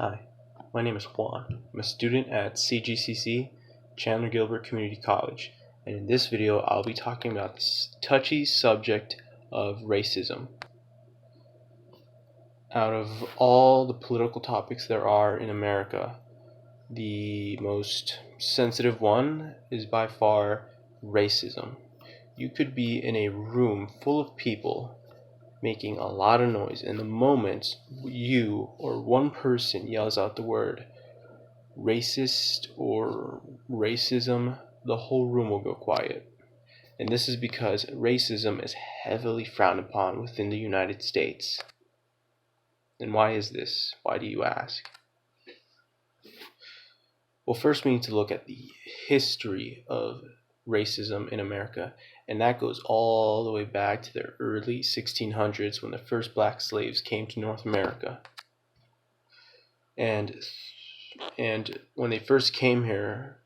Hi, my name is Juan. I'm a student at CGCC, Chandler Gilbert Community College, and in this video I'll be talking about this touchy subject of racism. Out of all the political topics there are in America, the most sensitive one is by far racism. You could be in a room full of people making a lot of noise, and the moment you or one person yells out the word racist or racism, the whole room will go quiet. And this is because racism is heavily frowned upon within the United States. And why is this? Why do you ask? Well, first we need to look at the history of racism in America, and that goes all the way back to the early 1600s when the first black slaves came to North America. And when they first came here,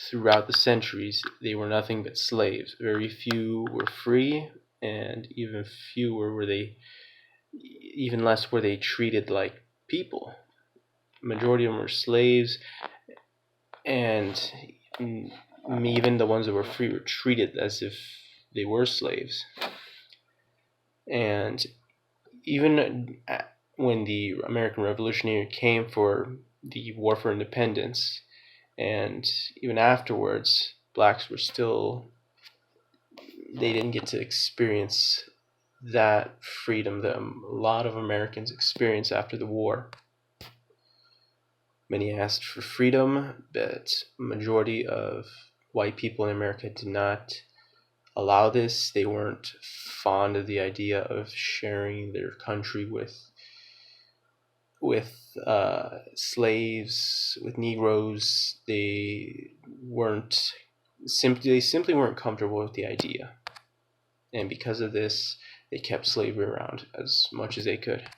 throughout the centuries, they were nothing but slaves. Very few were free, and even less were they treated like people. Majority of them were slaves, and even the ones that were free were treated as if they were slaves. And even when the American Revolutionary came for the War for Independence, and even afterwards, blacks were they didn't get to experience that freedom that a lot of Americans experienced after the war. Many asked for freedom, but majority of white people in America did not allow this. They weren't fond of the idea of sharing their country with slaves, with Negroes. They simply weren't comfortable with the idea, and because of this, they kept slavery around as much as they could.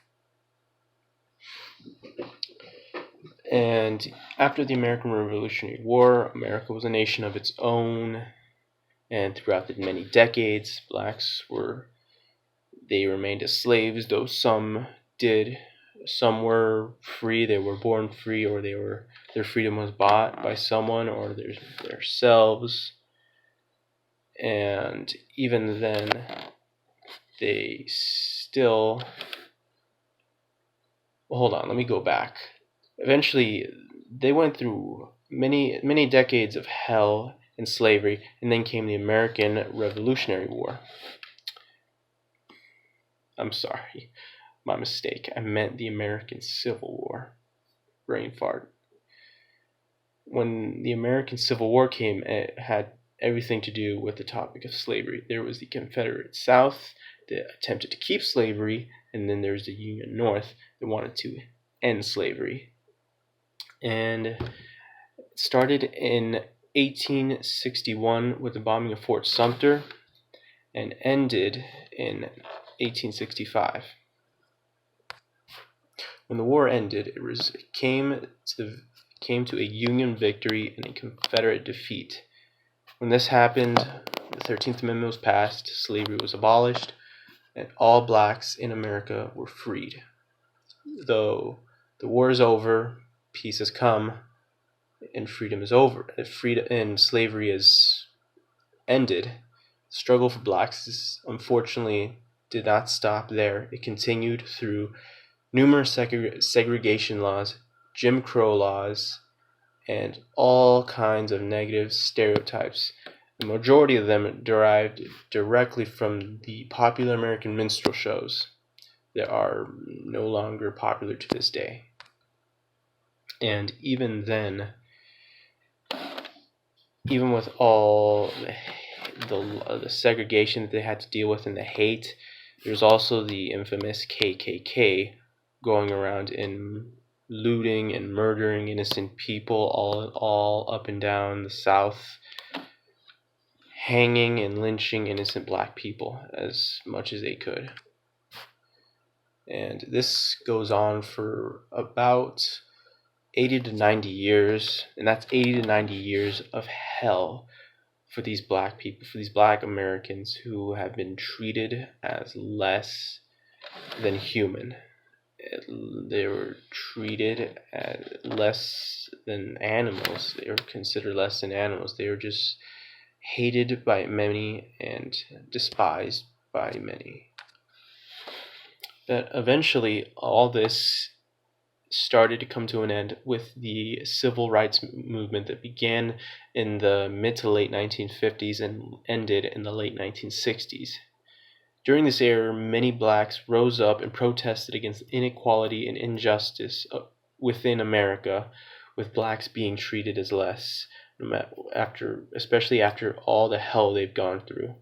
And after the American Revolutionary War, America was a nation of its own, and throughout the many decades, blacks remained as slaves, though some did. Some were free, they were born free, or their freedom was bought by someone or themselves. And even then, they still... Well, hold on, let me go back. Eventually, they went through many decades of hell and slavery, and then came the American Revolutionary War. I'm sorry, my mistake. I meant the American Civil War. Brain fart. When the American Civil War came, it had everything to do with the topic of slavery. There was the Confederate South that attempted to keep slavery, and then there's the Union North that wanted to end slavery. And it started in 1861 with the bombing of Fort Sumter and ended in 1865. When the war ended, it came to a Union victory and a Confederate defeat. When this happened, the 13th Amendment was passed, slavery was abolished, and all blacks in America were freed. Though the war is over, peace has come, and freedom is over, and slavery is ended, the struggle for blacks unfortunately did not stop there. It continued through numerous segregation laws, Jim Crow laws, and all kinds of negative stereotypes. The majority of them derived directly from the popular American minstrel shows that are no longer popular to this day. And even then, even with all the segregation that they had to deal with and the hate, there's also the infamous KKK going around and looting and murdering innocent people all up and down the South, hanging and lynching innocent black people as much as they could. And this goes on for about 80 to 90 years, and that's 80 to 90 years of hell for these black people, for these black Americans who have been treated as less than human. they were treated as less than animals. They were considered less than animals. They were just hated by many and despised by many. But eventually, all this started to come to an end with the civil rights movement that began in the mid to late 1950s and ended in the late 1960s. During this era, many blacks rose up and protested against inequality and injustice within America, with blacks being treated as less, especially after all the hell they've gone through,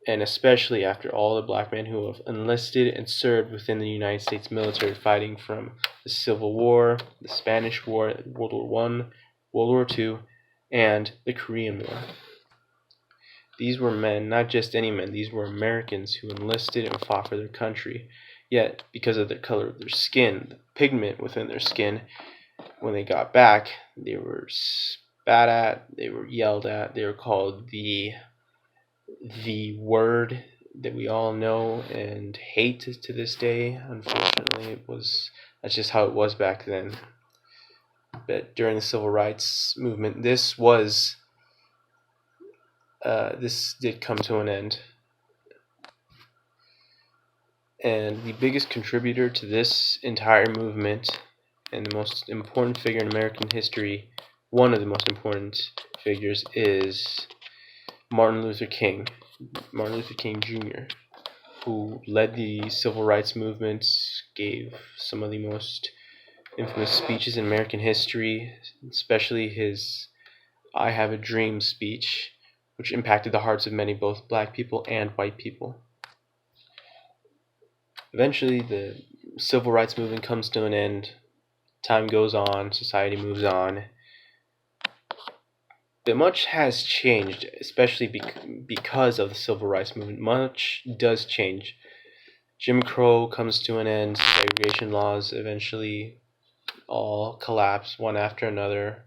and especially after all the black men who have enlisted and served within the United States military, fighting from the Civil War, the Spanish War, World War I, World War II, and the Korean War. These were men, not just any men, these were Americans who enlisted and fought for their country. Yet, because of the color of their skin, the pigment within their skin, when they got back, they were spat at, they were yelled at, they were called the word that we all know and hate to this day. Unfortunately, that's just how it was back then. But during the civil rights movement, this did come to an end. And the biggest contributor to this entire movement, and the most important figure in American history, one of the most important figures, is Martin Luther King Jr., who led the civil rights movement, gave some of the most infamous speeches in American history, especially his I Have a Dream speech, which impacted the hearts of many, both black people and white people. Eventually, the civil rights movement comes to an end. Time goes on, society moves on. But much has changed, especially because of the civil rights movement. Much does change. Jim Crow comes to an end. Segregation laws eventually all collapse one after another.